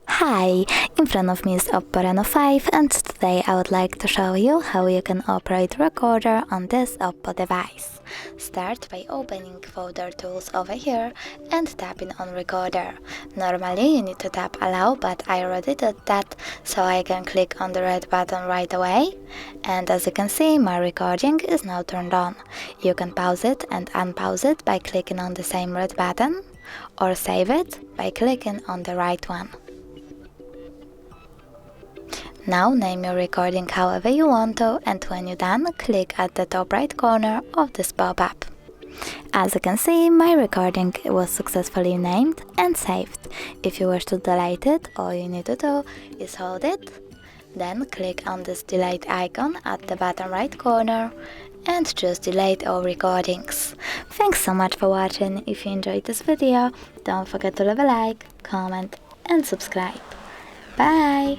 Hi, in front of me is OPPO Reno5 and today I would like to show you how you can operate recorder on this OPPO device. Start by opening folder tools over here and tapping on recorder. Normally you need to tap allow, but I already did that, so I can click on the red button right away. And as you can see, my recording is now turned on. You can pause it and unpause it by clicking on the same red button, or save it by clicking on the right one. Now name your recording however you want to, and when you're done, click at the top right corner of this pop-up. As you can see, my recording was successfully named and saved. If you wish to delete it, all you need to do is hold it, then click on this delete icon at the bottom right corner and choose delete all recordings. Thanks so much for watching. If you enjoyed this video, don't forget to leave a like, comment and subscribe. Bye!